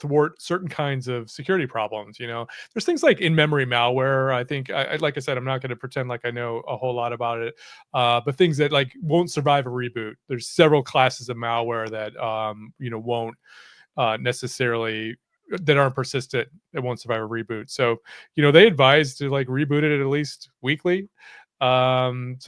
thwart certain kinds of security problems. There's things like in-memory malware. I think, like I said, I'm not going to pretend like I know a whole lot about it, but things that like won't survive a reboot. There's several classes of malware that won't necessarily, that aren't persistent, that won't survive a reboot. So they advise to like reboot it at least weekly. So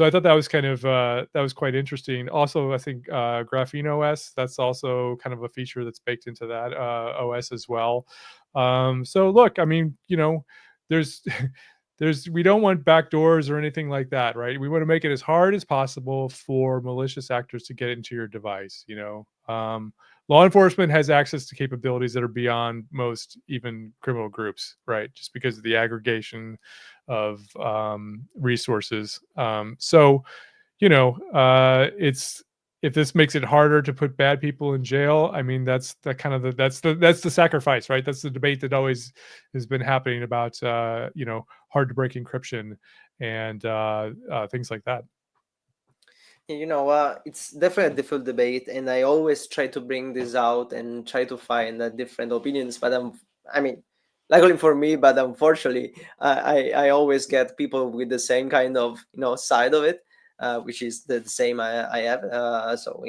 I thought that was kind of that was quite interesting. Also, I think Graphene OS, that's also kind of a feature that's baked into that OS as well. So look, I mean, there's we don't want backdoors or anything like that, right? We want to make it as hard as possible for malicious actors to get into your device. Law enforcement has access to capabilities that are beyond most even criminal groups, right? Just because of the aggregation of resources. So, it's, if this makes it harder to put bad people in jail, I mean, that's the kind of that's the sacrifice, right? That's the debate that always has been happening about hard to break encryption and things like that. It's definitely a difficult debate, and I always try to bring this out and try to find different opinions. But I mean, luckily for me, but unfortunately, I always get people with the same kind of side of it, which is the same I have. So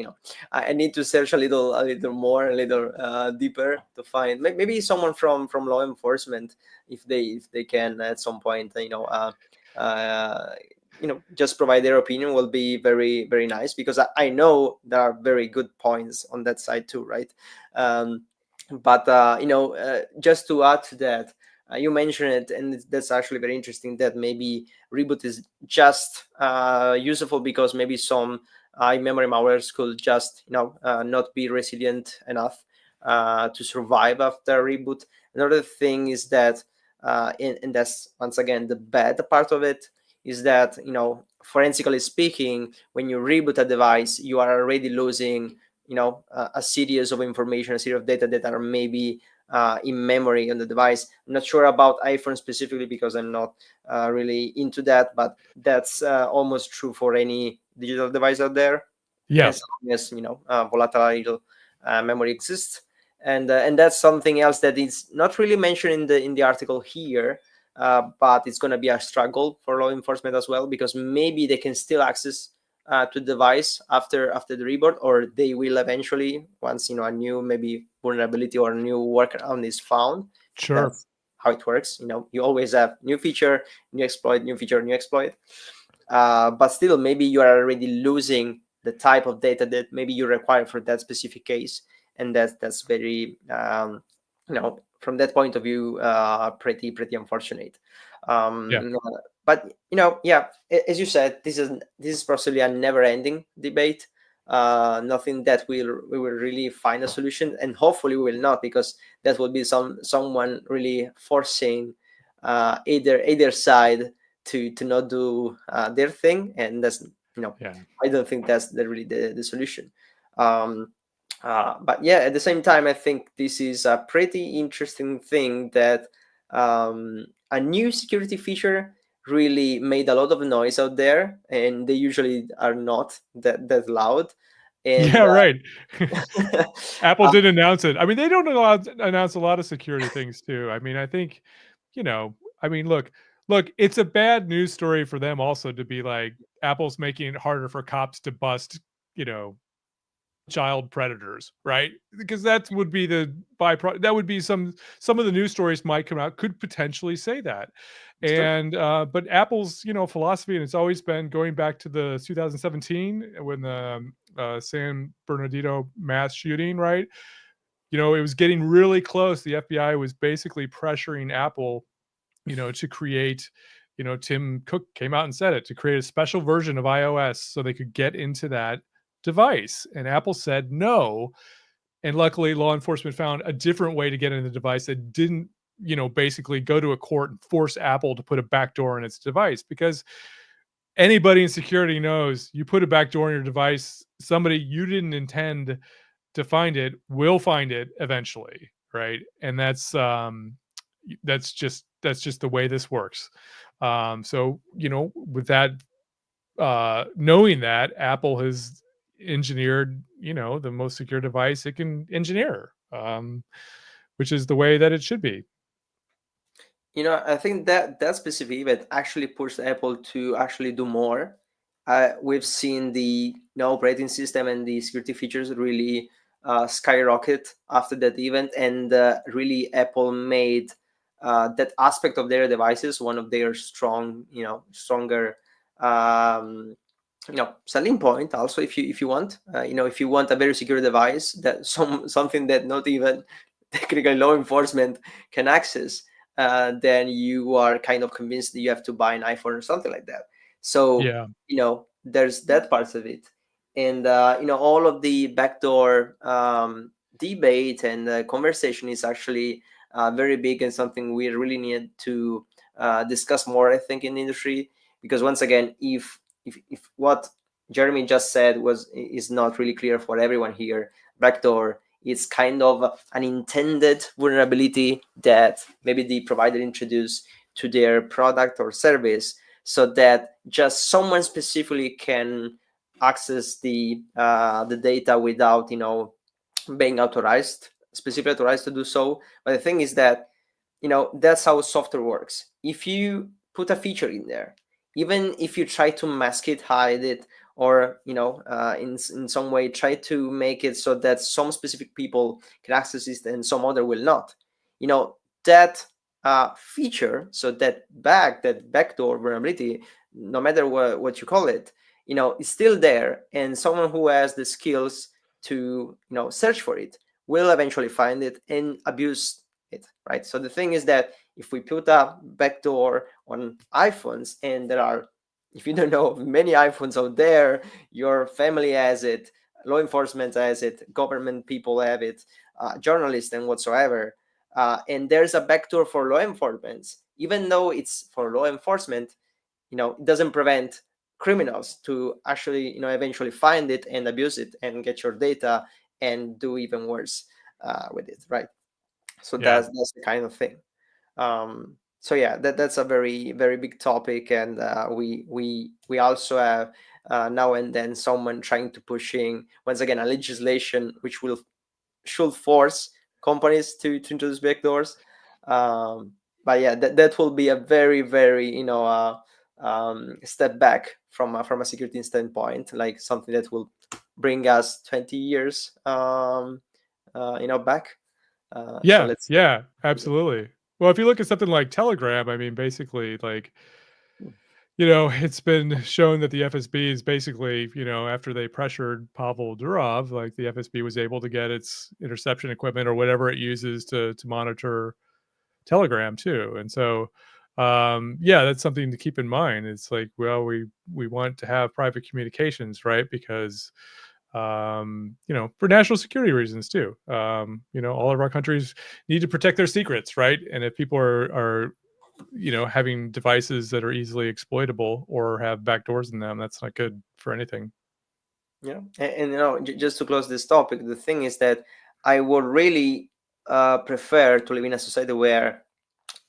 I need to search a little more, a little deeper to find maybe someone from law enforcement, if they can at some point, uh, just provide their opinion will be very, very nice, because I know there are very good points on that side too, right? But just to add to that, you mentioned it, and that's actually very interesting, that maybe reboot is just useful because maybe some memory malwares could just not be resilient enough to survive after reboot. Another thing is that and that's once again the bad part of it, is that forensically speaking, when you reboot a device, you are already losing a series of information, a series of data that are maybe in memory on the device. I'm not sure about iPhone specifically because I'm not really into that, but that's almost true for any digital device out there, Yeah. as long as volatile memory exists. And that's something else that is not really mentioned in the article here, but it's going to be a struggle for law enforcement as well, because maybe they can still access to the device after the reboot, or they will eventually, once a new maybe vulnerability or a new workaround is found. Sure. That's how it works. You always have new feature, new exploit, new feature, new exploit. But still, maybe you are already losing the type of data that maybe you require for that specific case, and that's very from that point of view pretty unfortunate. Yeah. But as you said, this is possibly a never-ending debate. Nothing that we will really find a solution, and hopefully we will not, because that would be someone really forcing either side to not do their thing, and that's Yeah. I don't think that's really the solution. But yeah, at the same time, I think this is a pretty interesting thing that a new security feature really made a lot of noise out there, and they usually are not that loud. And Yeah, right. Apple uh, did announce it. I mean, they don't announce a lot of security things too. I mean, I think, you know, I mean, look, it's a bad news story for them also to be like Apple's making it harder for cops to bust, you know, child predators, right? Because that would be the byproduct. That would be some of the news stories might come out could potentially say that. it's true. And but Apple's, you know, philosophy, and it's always been going back to the 2017 when the San Bernardino mass shooting, right? You know, it was getting really close. The FBI was basically pressuring Apple, you know, to create, you know, Tim Cook came out and said it, to create a special version of iOS so they could get into that device. And Apple said no. And luckily, law enforcement found a different way to get into the device that didn't, you know, basically go to a court and force Apple to put a backdoor in its device. Because anybody in security knows you put a backdoor in your device, somebody you didn't intend to find it will find it eventually, right? And that's just the way this works. So you know, with that, knowing that, Apple has engineered, you know, the most secure device it can engineer, which is the way that it should be. I think that specific event actually pushed Apple to actually do more. We've seen the operating system and the security features really skyrocket after that event, and really Apple made that aspect of their devices one of their stronger um, selling point. Also, if you want, if you want a very secure device, that something that not even technically law enforcement can access, then you are kind of convinced that you have to buy an iPhone or something like that. So, Yeah, there's that part of it. And, all of the backdoor debate and conversation is actually very big and something we really need to discuss more, I think, in the industry. Because once again, if what Jeremy just said is not really clear for everyone here, backdoor it's kind of an intended vulnerability that maybe the provider introduced to their product or service so that just someone specifically can access the data without being authorized, specifically authorized to do so. But the thing is that that's how software works. If you put a feature in there, even if you try to mask it, hide it, or in some way try to make it so that some specific people can access it and some other will not, that feature, so that backdoor vulnerability, no matter what you call it, is still there, and someone who has the skills to search for it will eventually find it and abuse it, right? So the thing is that if we put a backdoor on iPhones, and there are, if you don't know, many iPhones out there, your family has it, law enforcement has it, government people have it, journalists and whatsoever, and there's a backdoor for law enforcement, even though it's for law enforcement, it doesn't prevent criminals to actually, eventually find it and abuse it and get your data and do even worse with it, right? So yeah, that's the kind of thing. So yeah, that's a very very big topic, and we also have now and then someone trying to pushing once again a legislation which should force companies to introduce backdoors. But yeah, that will be a very very step back from a security standpoint, like something that will bring us 20 years back. So yeah, let's yeah, absolutely. Well, if you look at something like Telegram, I mean, basically, like, you know, it's been shown that the FSB is basically, you know, after they pressured Pavel Durov, like the FSB was able to get its interception equipment or whatever it uses to monitor Telegram too. And so, yeah, that's something to keep in mind. It's like, well, we want to have private communications, right? Because you know, for national security reasons too. You know, all of our countries need to protect their secrets, right? And if people are you know, having devices that are easily exploitable or have backdoors in them, that's not good for anything. Yeah, and just to close this topic, the thing is that I would really prefer to live in a society where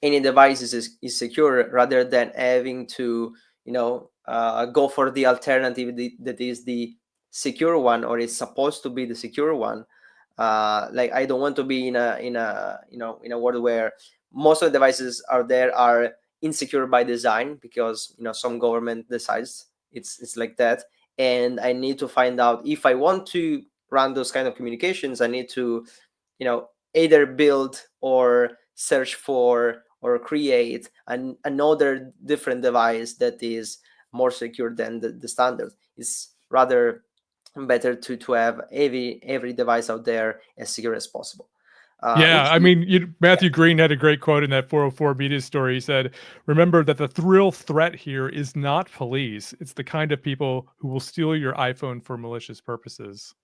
any device is secure rather than having to go for the alternative that is the secure one, or is supposed to be the secure one. Like, I don't want to be in a world where most of the devices out there are insecure by design, because some government decides it's like that. And I need to find out, if I want to run those kind of communications, I need to either build or search for or create another different device that is more secure than the standard. It's rather better to have every device out there as secure as possible. Yeah, Which I mean, Matthew Green had a great quote in that 404 Media story. He said, "Remember that the real threat here is not police; it's the kind of people who will steal your iPhone for malicious purposes."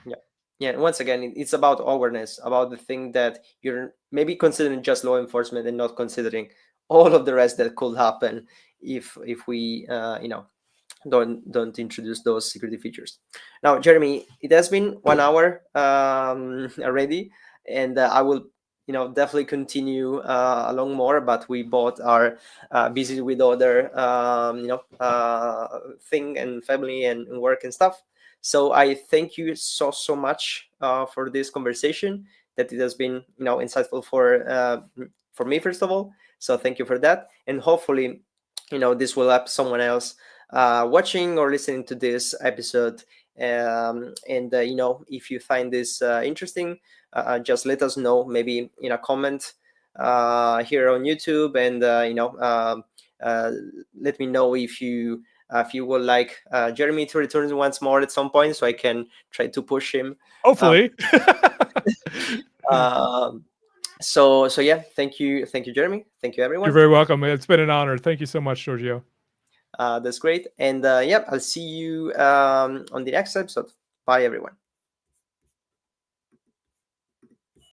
Yeah, yeah. And once again, it's about awareness about the thing that you're maybe considering just law enforcement, and not considering all of the rest that could happen if we don't introduce those security features. Now, Jeremy, it has been 1 hour already, and I will definitely continue along more, but we both are busy with other thing, and family, and work and stuff. So I thank you so much for this conversation, that it has been insightful for me, first of all. So thank you for that, and hopefully this will help someone else watching or listening to this episode. And if you find this interesting, just let us know, maybe in a comment here on YouTube, and let me know if you would like Jeremy to return once more at some point, so I can try to push him. Hopefully. Um, so yeah, thank you, Jeremy. Thank you, everyone. You're very welcome. It's been an honor. Thank you so much, Giorgio. That's great. And yeah, I'll see you on the next episode. Bye, everyone.